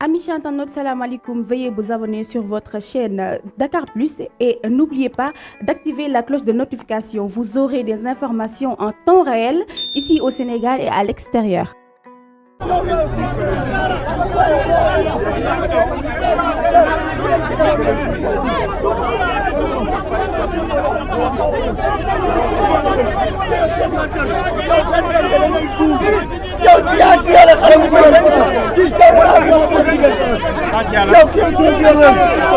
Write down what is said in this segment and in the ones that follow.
Amis internautes, salam alaikum. Veuillez vous abonner sur votre chaîne Dakar Plus et n'oubliez pas d'activer la cloche de notification. Vous aurez des informations en temps réel ici au Sénégal et à l'extérieur.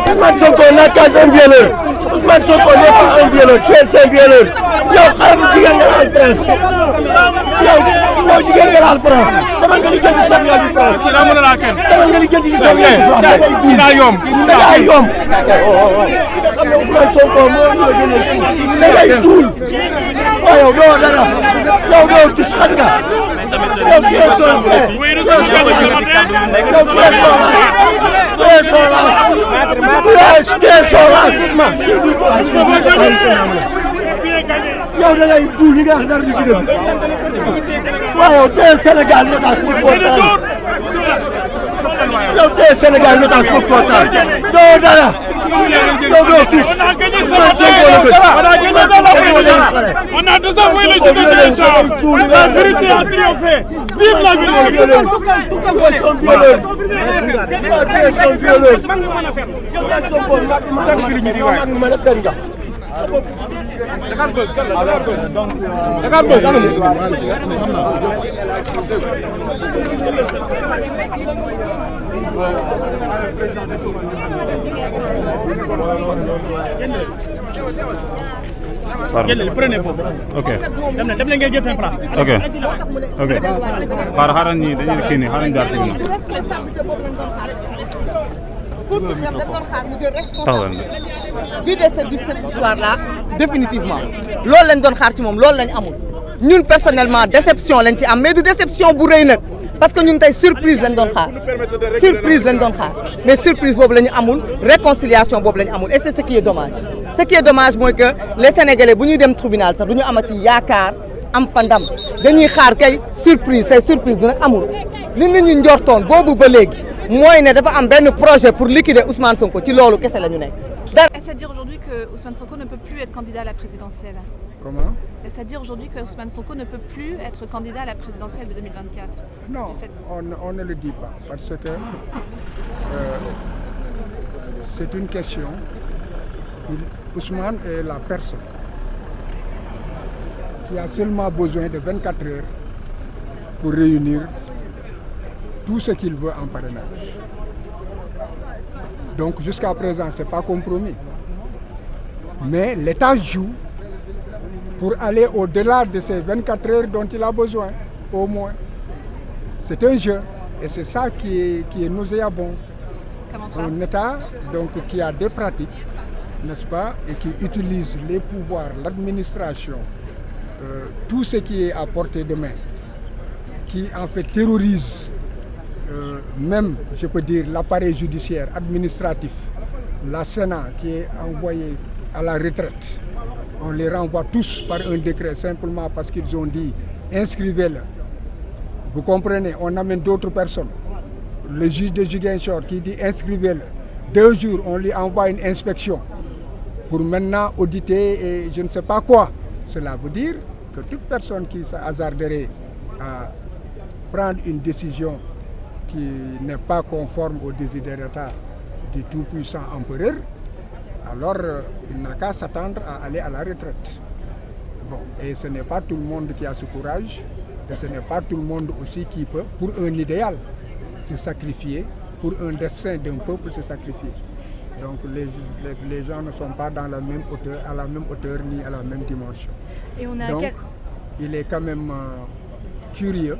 Ousmane Sonko n'a qu'à un violeur. Ousmane Sonko n'est pas un violeur, c'est un violeur. Yow xale bu jigéen nga laal France. yow jigéen nga laal France. dama nga liggéey ci champion bi France. dama nga liggéey ci champion bi France. daa yomb daa yomb. xam ne Ousmane Sonko moo ñu la gënal fii. da ngay tuul. waaw yow doo dara. yow doo tis xam nga. yow tu es son saint. yow tu es son yow da ngay duul li nga xam dara du ci dem waaw yow tey Sénégal notage pour kontaan yow tey Sénégal notage pour kontaan doo dara yow doo fis on a désavoué le jeu de l'élection. La vérité a triomphé. Vive la vérité. Prenez vous. Ok. Dem leen ngeen jël seen place. Ok. Ok. xaaral ñii dañuy kii nii xaaral ñu jaar fii nii. taxawal na. vu de cette histoire là définitivement loolu lañ doon xaar ci moom loolu lañ amul ñun personnellement déception lañ ci am mais du déception bu rëy nag parce que ñun tey surprise lañ doon xaar mais surprise boobu la ñu amul réconciliation boobu la ñu amul et c'est ce qui est dommage mooy que les sénégalais bu ñuy dem tribunal sax du ñu amati yaakaar am fa ndam dañuy xaar kay surprise tey surprise bi nag amul li nit ñi njortoon boobu ba léegi mooy ne dafa am benn projet pour liquider Ousmane Sonko ci loolu kese la ñu nekk. Est-ce à dire aujourd'hui que Ousmane Sonko ne peut plus être candidat à la présidentielle? Comment? Est-ce à dire aujourd'hui que Ousmane Sonko ne peut plus être candidat à la présidentielle de 2024? Non, on ne le dit pas parce que c'est une question. Ousmane est la personne qui a seulement besoin de 24 heures pour réunir tout ce qu'il veut en parrainage. Donc jusqu'à présent, ce n'est pas compromis. Mais l'État joue pour aller au-delà de ces 24 heures dont il a besoin, au moins. C'est un jeu et c'est ça qui est nauséabond. Comment ça? Un État donc, qui a des pratiques, n'est-ce pas, et qui utilise les pouvoirs, l'administration, tout ce qui est à portée de main, qui en fait terrorise même, je peux dire, l'appareil judiciaire, administratif, la Sénat qui est envoyée à la retraite. On les renvoie tous par un décret simplement parce qu'ils ont dit inscrivez-le. Vous comprenez, on amène d'autres personnes. Le juge de Ziguinchor qui dit inscrivez-le. 2 jours, on lui envoie une inspection pour maintenant auditer et je ne sais pas quoi. Cela veut dire que toute personne qui se hasarderait à prendre une décision qui n'est pas conforme au desiderata du tout-puissant empereur, alors il n'a qu'à s'attendre à aller à la retraite. Bon, et ce n'est pas tout le monde qui a ce courage, et ce n'est pas tout le monde aussi qui peut, pour un idéal, se sacrifier, pour un dessein d'un peuple se sacrifier. Donc les gens ne sont pas dans la même hauteur, à la même hauteur ni à la même dimension. Et on a donc, il est quand même curieux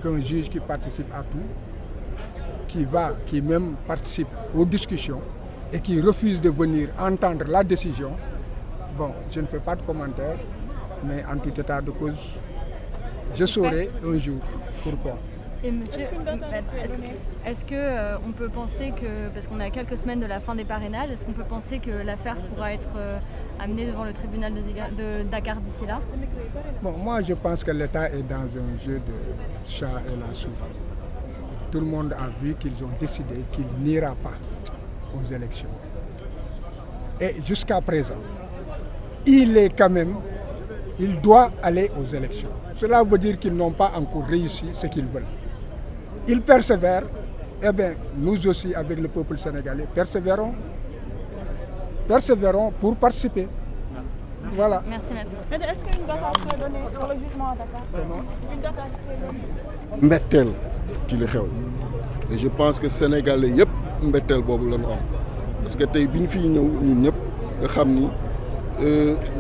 qu'un juge qui participe à tout, qui même participe aux discussions et qui refuse de venir entendre la décision. Bon, je ne fais pas de commentaires, mais en tout état de cause, je saurai un jour pourquoi. Et monsieur, est-ce que on peut penser que, parce qu'on est à quelques semaines de la fin des parrainages, est-ce qu'on peut penser que l'affaire pourra être amenée devant le tribunal de Dakar d'ici là? Bon, moi je pense que l'État est dans un jeu de chat et la souris. tout le monde a vu qu'ils ont décidé qu'il n'ira pas aux élections. Et jusqu'à présent, il doit aller aux élections. Cela veut dire qu'ils n'ont pas encore réussi ce qu'ils veulent. Ils persévèrent, eh bien, nous aussi, avec le peuple sénégalais, persévérons pour participer. Voilà. Merci, maître. Est-ce qu'une date a été donnée pour le jugement à Dakar? Une date a été donnée. Mbetteel ci li xew et je pense que sénégalais yëpp mbetteel boobu la ñu am parce que tey bi ñu fiy ñëw ñun ñëpp nga xam ni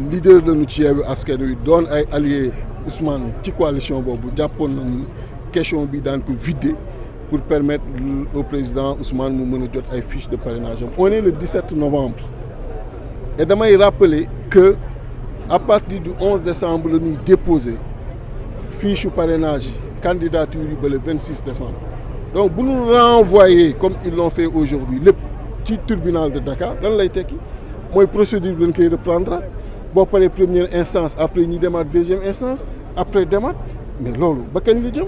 leader lañu ci Yewwi Askan Wi doon ay alliés Ousmane ci coalition boobu jàppoon nañu question bi daan ko vider pour permettre au président Ousmane mu mën a jot ay fiches de parrainage am. On est le 17 novembre et damay rappeler que à partir du 11 décembre la ñuy déposer fiche parrainage candidature yi ba le 26 décembre donc bu ñu renvoyer comme ils l'ont fait aujourd'hui lépp ci tribunal de Dakar lan lay tekki mooy procédure bi lañ koy reprendre boo paree première instance après ñi demaat deuxième instance après demaat mais loolu ba kañ la jëm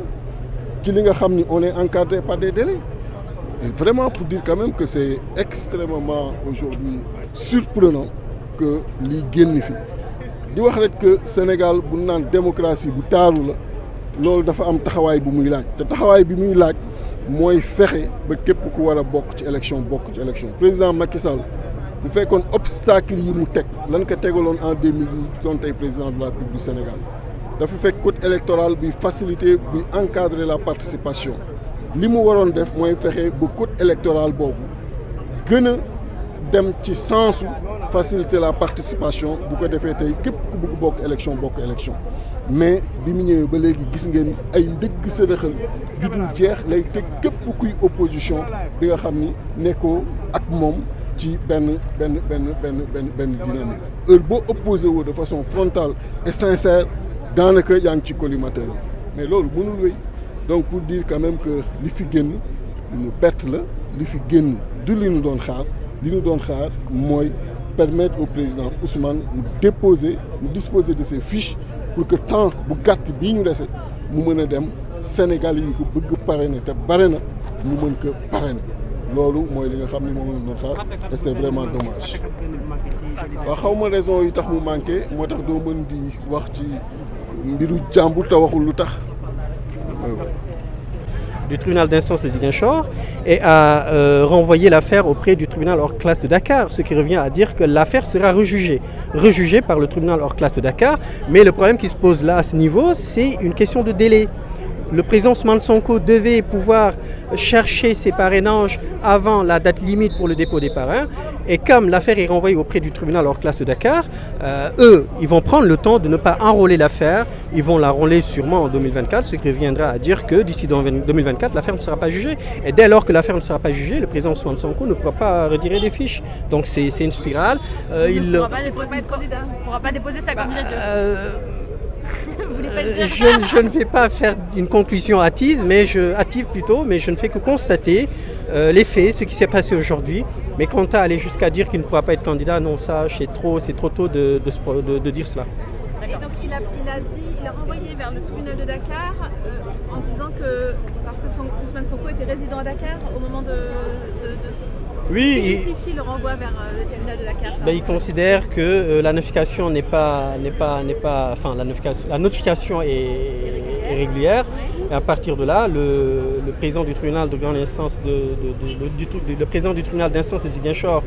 ci li nga xam ni on est encadré par des délais et vraiment pour dire quand même que c'est extrêmement aujourd'hui surprenant que lii génn fi di wax rek que Sénégal bu naan démocratie bu taaru la loolu dafa am taxawaay bu muy laaj te taxawaay bi muy laaj mooy fexe ba képp ku war a bokk ci élection président Macky Sall bu fekkoon obstacle yi mu teg lan ko tegaloon en 2012 doon tey président de la République du Sénégal dafa fekk code électoral bi faciliter bi encadrer la participation li mu waroon def mooy fexe ba code électoral boobu gën a dem ci sensu faciliter la participation bu ko defee tey képp ku bëgg bokk élection mais bi mu ñëwee ba léegi gis ngeen ay ndëgg sërëxal judul jeex lay teg képp kuy opposition bi nga xam ni nekkoo ak moom ci benn dynamique heure boo opposé woo de façon frontale et sincère daanaka yaa ngi ci collimateur mais loolu mënul wéy donc pour dire quand même que li fi génn lu ñu bett la li fi génn du li ñu doon xaar mooy permettre au président Ousmane mu disposer de ses fiches pour que temps bu gàtt bii ñu dese mu mën a dem Sénégal yi ko bëgg parrainer te bare na ñu mën ko parrainer loolu mooy li nga xam ne moom la doon xaar et c'est vraiment dommage. waaw xaw ma raison yi tax mu manqué moo tax doo mën di wax ci mbiru jàmbur te waxul lu tax. Du tribunal d'instance de Ziguinchor et a renvoyé l'affaire auprès du tribunal hors classe de Dakar, ce qui revient à dire que l'affaire sera rejugée par le tribunal hors classe de Dakar. Mais le problème qui se pose là à ce niveau, c'est une question de délai. Le président Ousmane Sonko devait pouvoir chercher ses parrainages avant la date limite pour le dépôt des parrains. Et comme l'affaire est renvoyée auprès du tribunal hors classe de Dakar, eux, ils vont prendre le temps de ne pas enrôler l'affaire. Ils vont l'enrôler sûrement en 2024, ce qui reviendra à dire que d'ici 2024, l'affaire ne sera pas jugée. Et dès lors que l'affaire ne sera pas jugée, le président Ousmane Sonko ne pourra pas retirer des fiches. Donc c'est une spirale. Il ne pourra pas déposer sa candidature. Je ne vais pas faire une conclusion hâtive, mais je ne fais que constater les faits, ce qui s'est passé aujourd'hui. Mais quant à aller jusqu'à dire qu'il ne pourra pas être candidat, non, ça c'est trop tôt de dire cela. Et donc il a renvoyé vers le tribunal de Dakar en disant que parce que Ousmane Sonko était résident à Dakar au moment de oui, il justifie le renvoi vers le tribunal de Dakar. Il considère que la notification la notification est régulière. Et à partir de là, le président du tribunal de grande instance le président du tribunal d'instance de Ziguinchor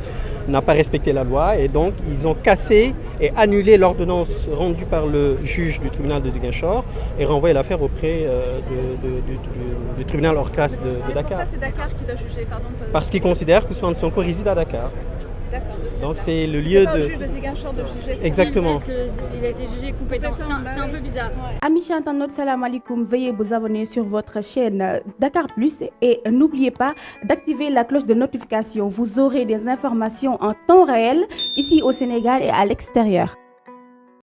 n'a pas respecté la loi et donc ils ont cassé et annulé l'ordonnance rendue par le juge du tribunal de Ziguinchor et renvoyé l'affaire auprès du tribunal hors classe de Dakar. Pourquoi c'est Dakar qui doit juger, pardon? Parce qu'il considère qu'Ousmane Sonko réside à Dakar. Donc c'est le lieu de... juge de Ziguinchor de juger. Exactement. Parce qu'il a été jugé compétent. C'est un peu bizarre. Amis internautes, salam alaikum. Veuillez vous abonner sur votre chaîne Dakar Plus et n'oubliez pas d'activer la cloche de notification. Vous aurez des informations en temps réel ici au Sénégal et à l'extérieur.